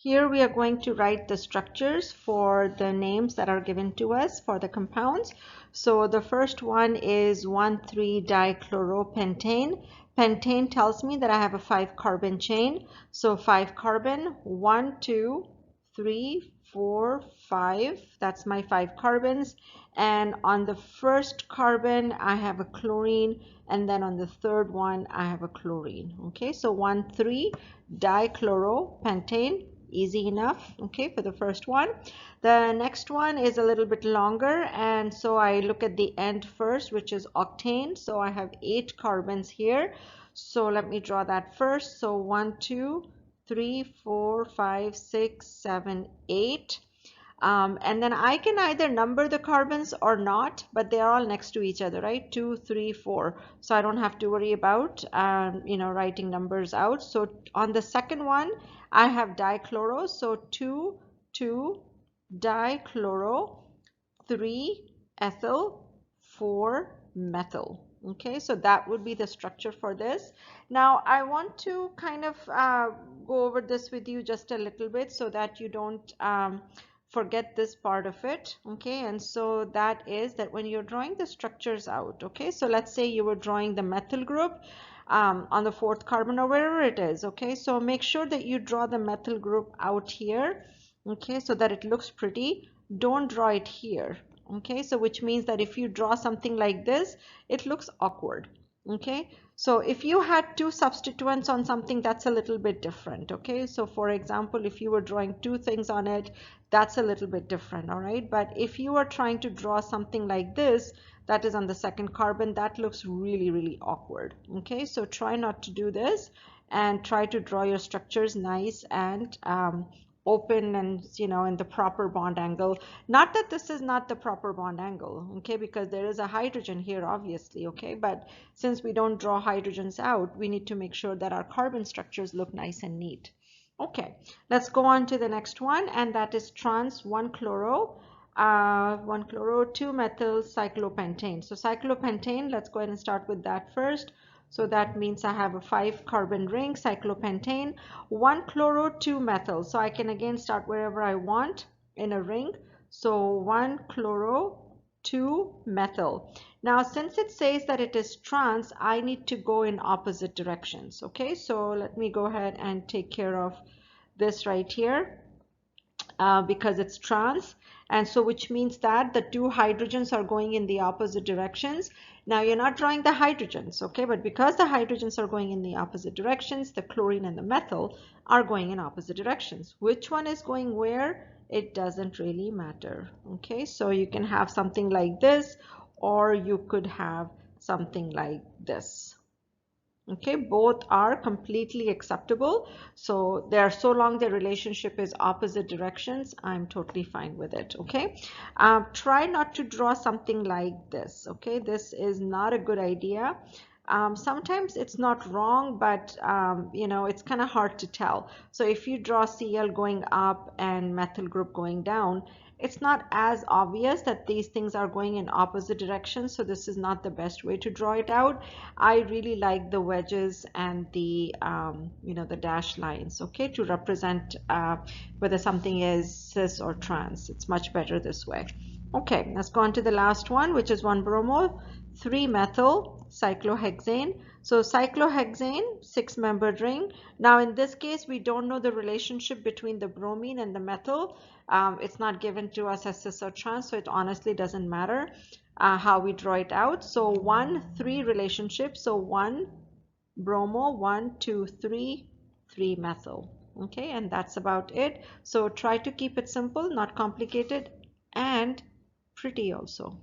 Here we are going to write the structures for the names that are given to us for the compounds. So the first one is 1,3-dichloropentane. Pentane tells me that I have a 5-carbon chain. So 5 carbon, 1, 2, 3, 4, 5. That's my 5 carbons. And on the first carbon, I have a chlorine. And then on the third one, I have a chlorine. Okay, so 1,3-dichloropentane. Easy enough, okay, for the first one. The next one is a little bit longer, and so I look at the end first, which is octane. So I have 8 carbons here. So let me draw that first. So 1, 2, 3, 4, 5, 6, 7, 8. And then I can either number the carbons or not, but they are all next to each other, right? 2, 3, 4. So I don't have to worry about, writing numbers out. So on the second one, I have dichloro. So 2, 2, dichloro, 3, ethyl, 4, methyl. Okay, so that would be the structure for this. Now I want to kind of go over this with you just a little bit so that you don't forget this part of it. Okay, and so that is that when you're drawing the structures out, okay, so let's say you were drawing the methyl group on the 4th carbon or wherever it is. Okay, so make sure that you draw the methyl group out here, okay, so that it looks pretty. Don't draw it here. Okay, so which means that if you draw something like this, it looks awkward. Okay, so if you had 2 substituents on something, that's a little bit different. Okay, so for example, if you were drawing 2 things on it, that's a little bit different. All right, but if you are trying to draw something like this that is on the 2nd carbon, that looks really awkward. Okay, so try not to do this and try to draw your structures nice and open and in the proper bond angle. Not that this is not the proper bond angle, okay, because there is a hydrogen here obviously, okay, but since we don't draw hydrogens out, we need to make sure that our carbon structures look nice and neat. Okay, let's go on to the next one, and that is trans 1-chloro 2-methyl cyclopentane. So cyclopentane, let's go ahead and start with that first. So that means I have a 5-carbon ring, cyclopentane, 1-chloro 2-methyl. So I can again start wherever I want in a ring. So 1-chloro 2-methyl. Now since it says that it is trans, I need to go in opposite directions. Okay, so let me go ahead and take care of this right here. Because it's trans, and so which means that the 2 hydrogens are going in the opposite directions. Now you're not drawing the hydrogens, okay, but because the hydrogens are going in the opposite directions, the chlorine and the methyl are going in opposite directions. Which one is going where? It doesn't really matter. Okay, so you can have something like this, or you could have something like this. Okay, both are completely acceptable. So they are, so long their relationship is opposite directions, I'm totally fine with it. Okay, try not to draw something like this. Okay, this is not a good idea. Sometimes it's not wrong, but it's kind of hard to tell. So if you draw Cl going up and methyl group going down, it's not as obvious that these things are going in opposite directions, so this is not the best way to draw it out. I really like the wedges and the the dashed lines, okay, to represent whether something is cis or trans. It's much better this way. Okay, let's go on to the last one, which is 1-bromo 3-methyl cyclohexane. So cyclohexane, 6-membered ring. Now in this case, we don't know the relationship between the bromine and the methyl. It's not given to us as cis or trans, so it honestly doesn't matter how we draw it out. So 1-3 relationship. So 1-bromo, 1, 2, 3, 3-methyl. Okay, and that's about it. So try to keep it simple, not complicated, and pretty also.